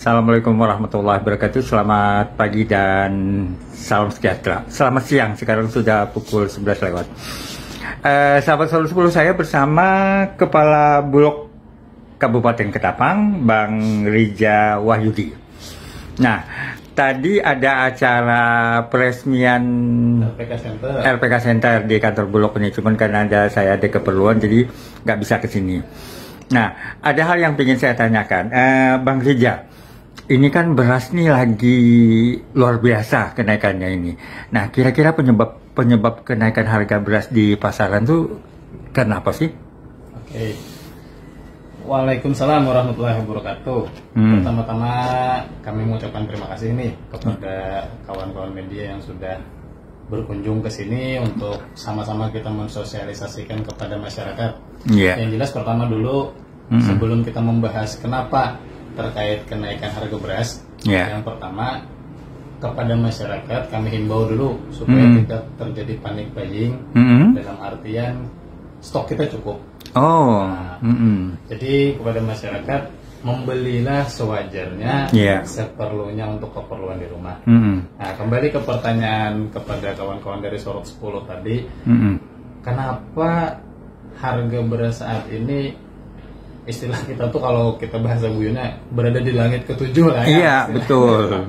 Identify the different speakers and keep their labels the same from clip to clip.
Speaker 1: Assalamualaikum warahmatullahi wabarakatuh. Selamat pagi dan salam sejahtera. Selamat siang, sekarang sudah pukul 11 lewat. Sahabat Solo 10, saya bersama Kepala Bulog Kabupaten Ketapang, Bang Rija Wahyudi. Nah, tadi ada acara peresmian RPK Center di kantor Bulog ini, cuman karena saya ada keperluan jadi nggak bisa ke sini. Nah, ada hal yang ingin saya tanyakan, Bang Rija. Ini kan beras nih lagi luar biasa kenaikannya ini. Nah, kira-kira penyebab kenaikan harga beras di pasaran tuh kenapa sih?
Speaker 2: Oke. Waalaikumsalam warahmatullahi wabarakatuh. Pertama-tama kami mengucapkan terima kasih nih kepada kawan-kawan media yang sudah berkunjung ke sini untuk sama-sama kita mensosialisasikan kepada masyarakat. Yang jelas pertama dulu sebelum kita membahas kenapa terkait kenaikan harga beras, yang pertama kepada masyarakat kami himbau dulu supaya tidak terjadi panik buying, dalam artian stok kita cukup. Jadi kepada masyarakat membelilah sewajarnya, seperlunya untuk keperluan di rumah. Nah, kembali ke pertanyaan kepada kawan-kawan dari Sorot 10 tadi, kenapa harga beras saat ini, istilah kita tuh kalau kita bahasa buyutnya berada di langit ketujuh lah ya.
Speaker 1: Iya, betul.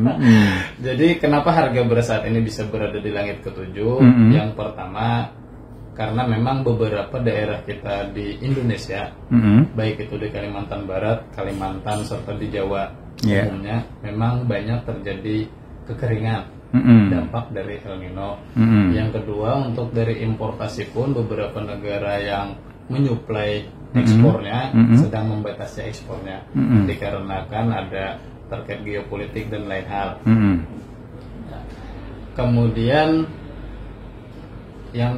Speaker 2: Jadi kenapa harga beras saat ini bisa berada di langit ketujuh? Yang pertama, karena memang beberapa daerah kita di Indonesia, baik itu di Kalimantan Barat, Kalimantan, serta di Jawa umumnya, memang banyak terjadi kekeringan, dampak dari El Nino. Yang kedua, untuk dari importasi pun beberapa negara yang menyuplai ekspornya sedang membatasi ekspornya, dikarenakan ada terkait geopolitik dan lain hal. Kemudian yang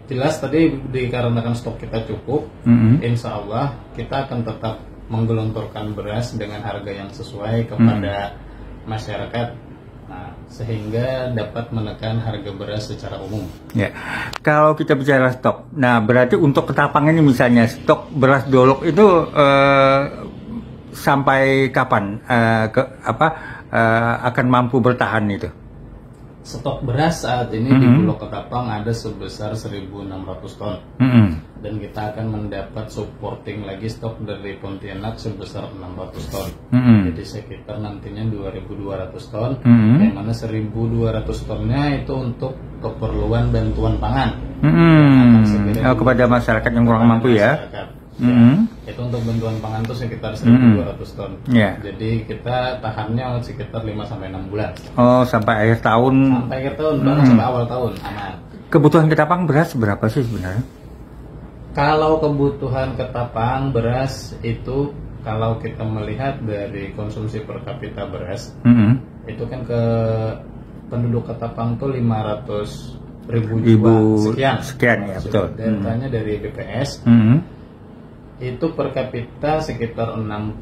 Speaker 2: jelas tadi dikarenakan stok kita cukup, insya Allah kita akan tetap menggelontorkan beras dengan harga yang sesuai kepada masyarakat, sehingga dapat menekan harga beras secara umum.
Speaker 1: Ya, kalau kita bicara stok, nah berarti untuk Ketapang ini misalnya stok beras Dolok itu sampai kapan akan mampu bertahan itu?
Speaker 2: Stok beras saat ini di Bulog Ketapang ada sebesar 1.600 ton, dan kita akan mendapat supporting lagi stok dari Pontianak sebesar 600 ton. Jadi sekitar nantinya 2.200 ton, yang mana 1.200 tonnya itu untuk keperluan bantuan pangan
Speaker 1: kepada masyarakat yang kurang mampu ya.
Speaker 2: Itu untuk bantuan pangan itu sekitar 1.200 ton. Jadi kita tahannya sekitar 5-6 bulan.
Speaker 1: Oh, sampai akhir tahun.
Speaker 2: Sampai akhir tahun, bahkan sampai awal tahun aman.
Speaker 1: Kebutuhan Ketapang beras berapa sih sebenarnya?
Speaker 2: Kalau kebutuhan Ketapang beras itu, kalau kita melihat dari konsumsi per kapita beras, itu kan ke penduduk Ketapang tuh 500.000 jiwa sekian
Speaker 1: ya, betul.
Speaker 2: Datanya dari BPS. Itu per kapita sekitar 60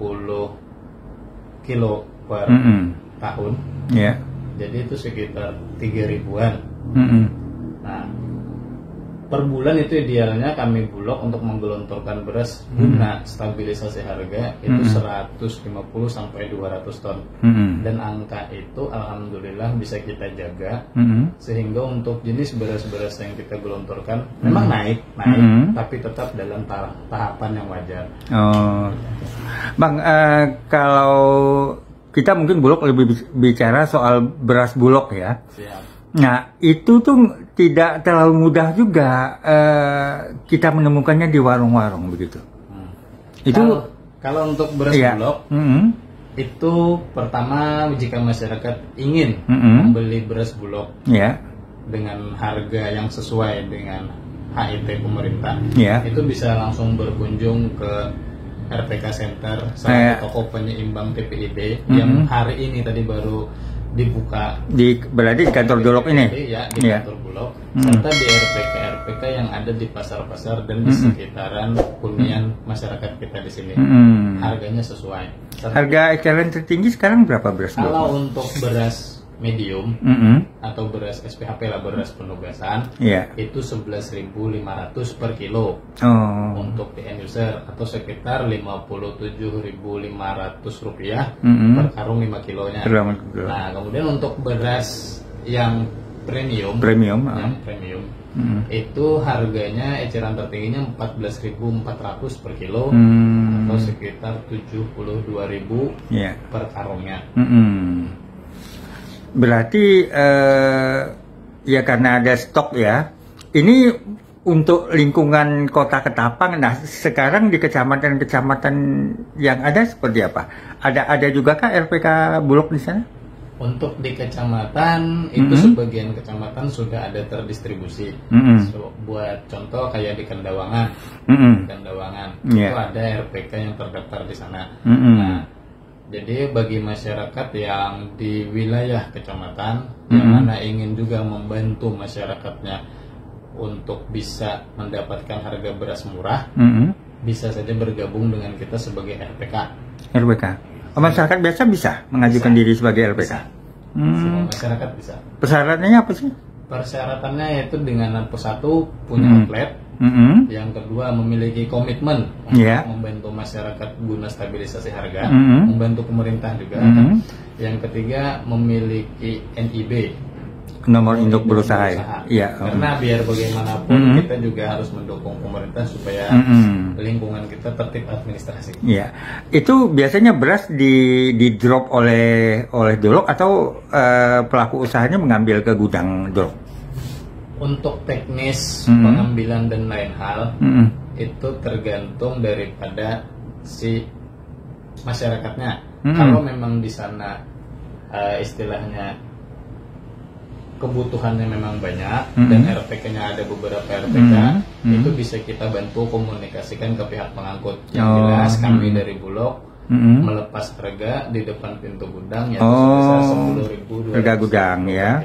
Speaker 2: kilo per tahun. Jadi itu sekitar 3.000-an. Nah, per bulan itu idealnya kami Bulog untuk menggelontorkan beras guna stabilisasi harga itu 150 sampai 200 ton. Dan angka itu alhamdulillah bisa kita jaga, sehingga untuk jenis beras-beras yang kita gelontorkan memang naik, tapi tetap dalam tahapan yang wajar.
Speaker 1: Bang, kalau kita mungkin Bulog lebih bicara soal beras Bulog ya. Nah, itu tuh tidak terlalu mudah juga kita menemukannya di warung-warung begitu.
Speaker 2: Itu kalau untuk beras Bulog, itu pertama jika masyarakat ingin membeli beras Bulog dengan harga yang sesuai dengan HIT pemerintah, itu bisa langsung berkunjung ke RPK Center, salah satu toko penyeimbang TPID yang hari ini tadi baru dibuka
Speaker 1: berarti di kantor Dolok ini
Speaker 2: ya, di kantor Bulog, serta di RPK yang ada di pasar-pasar dan di sekitaran hunian masyarakat kita di sini. Harganya sesuai.
Speaker 1: Harga eceran tertinggi sekarang berapa beras?
Speaker 2: Kalau untuk beras medium atau beras SPHP lah, beras penugasan, itu 11.500 per kilo untuk di end user, atau sekitar 57.500 rupiah per karung 5 kilonya. Nah, kemudian untuk beras yang premium itu harganya eceran tertingginya 14.400 per kilo atau sekitar 72.000 per karungnya.
Speaker 1: Berarti ya karena ada stok ya. Ini untuk lingkungan Kota Ketapang. Nah, sekarang di kecamatan-kecamatan yang ada seperti apa? Ada juga kah RPK Bulog di sana?
Speaker 2: Untuk di kecamatan itu sebagian kecamatan sudah ada terdistribusi. So, buat contoh kayak di Kendawangan, itu ada RPK yang terdaftar di sana. Nah, jadi bagi masyarakat yang di wilayah kecamatan yang mana ingin juga membantu masyarakatnya untuk bisa mendapatkan harga beras murah, bisa saja bergabung dengan kita sebagai RPK.
Speaker 1: Masyarakat biasa bisa mengajukan diri sebagai RPK?
Speaker 2: Semua masyarakat bisa.
Speaker 1: Persyaratannya apa sih?
Speaker 2: Persyaratannya yaitu dengan satu punya outlet, yang kedua memiliki komitmen untuk membantu masyarakat guna stabilisasi harga, membantu pemerintah juga, yang ketiga memiliki NIB,
Speaker 1: nomor induk berusaha. Ya.
Speaker 2: Karena biar bagaimanapun kita juga harus mendukung pemerintah supaya lingkungan kita tertib administrasi.
Speaker 1: Iya. Itu biasanya beras di drop oleh Dolok atau pelaku usahanya mengambil ke gudang Dolok?
Speaker 2: Untuk teknis pengambilan dan lain hal itu tergantung daripada si masyarakatnya. Kalau memang di sana istilahnya kebutuhannya memang banyak dan RPK-nya ada beberapa RPK, itu bisa kita bantu komunikasikan ke pihak pengangkut. Yang jelas kami dari Bulog melepas harga di depan pintu gudang yaitu sebesar 10.200
Speaker 1: harga gudang ya.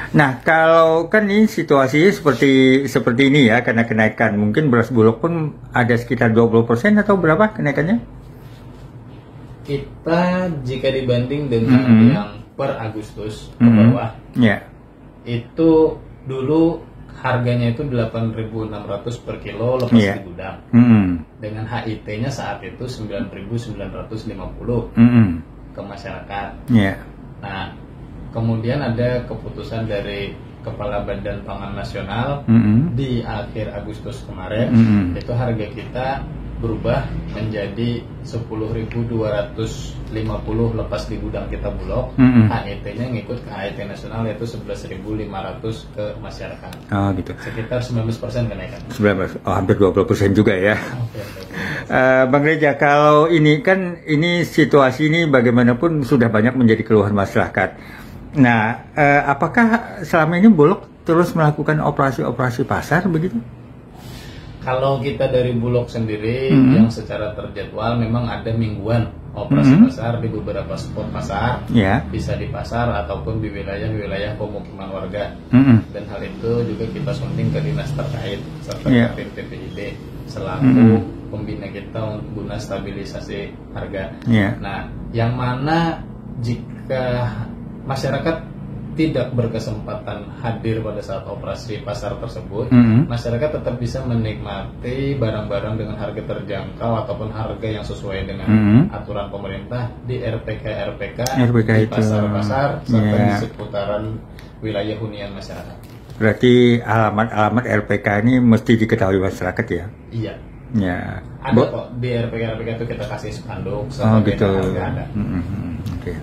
Speaker 1: Nah, kalau kan ini situasinya seperti ini ya, karena kenaikan mungkin beras Bulog pun ada sekitar 20% atau berapa kenaikannya?
Speaker 2: Kita jika dibanding dengan yang per Agustus ke bawah, itu dulu harganya itu 8.600 per kilo lepas di gudang, dengan HIT-nya saat itu 9.950 ke masyarakat. Nah, kemudian ada keputusan dari Kepala Badan Pangan Nasional di akhir Agustus kemarin, itu harga kita berubah menjadi 10.250 lepas di gudang kita Bulog. HIT-nya ngikut ke HIT nasional yaitu 11.500 ke masyarakat.
Speaker 1: Oh gitu.
Speaker 2: Sekitar 19% kenaikan.
Speaker 1: 19, hampir 20% juga ya. Bang Reja, kalau ini kan situasi ini bagaimanapun sudah banyak menjadi keluhan masyarakat. Nah, apakah selama ini Bulog terus melakukan operasi pasar begitu?
Speaker 2: Kalau kita dari Bulog sendiri yang secara terjadwal memang ada mingguan operasi pasar di beberapa spot pasar, bisa di pasar ataupun di wilayah-wilayah pemukiman warga, dan hal itu juga kita sounding ke dinas terkait serta Kapit TPID selaku pembina kita untuk guna stabilisasi harga. Nah, yang mana jika masyarakat tidak berkesempatan hadir pada saat operasi pasar tersebut, masyarakat tetap bisa menikmati barang-barang dengan harga terjangkau ataupun harga yang sesuai dengan aturan pemerintah di RPK di pasar-pasar serta di seputaran wilayah hunian masyarakat.
Speaker 1: Berarti alamat RPK ini mesti diketahui masyarakat ya?
Speaker 2: Iya.
Speaker 1: Ya.
Speaker 2: Ada kok di RPK itu kita kasih spanduk.
Speaker 1: Gitu. Harga ada. Okay.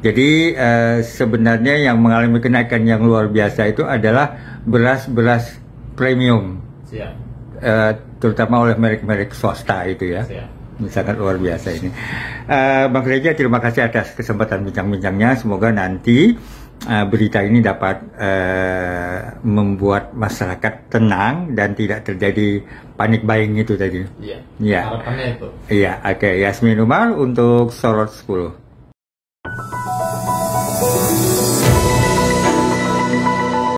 Speaker 1: Jadi sebenarnya yang mengalami kenaikan yang luar biasa itu adalah beras-beras premium, terutama oleh merek-merek swasta itu ya. Sangat luar biasa ini. Bang Reja, terima kasih atas kesempatan bincang-bincangnya. Semoga nanti berita ini dapat membuat masyarakat tenang dan tidak terjadi panik buying itu tadi.
Speaker 2: Iya. Harapannya itu.
Speaker 1: Iya, oke. Yasmin Umar untuk Sorot 10.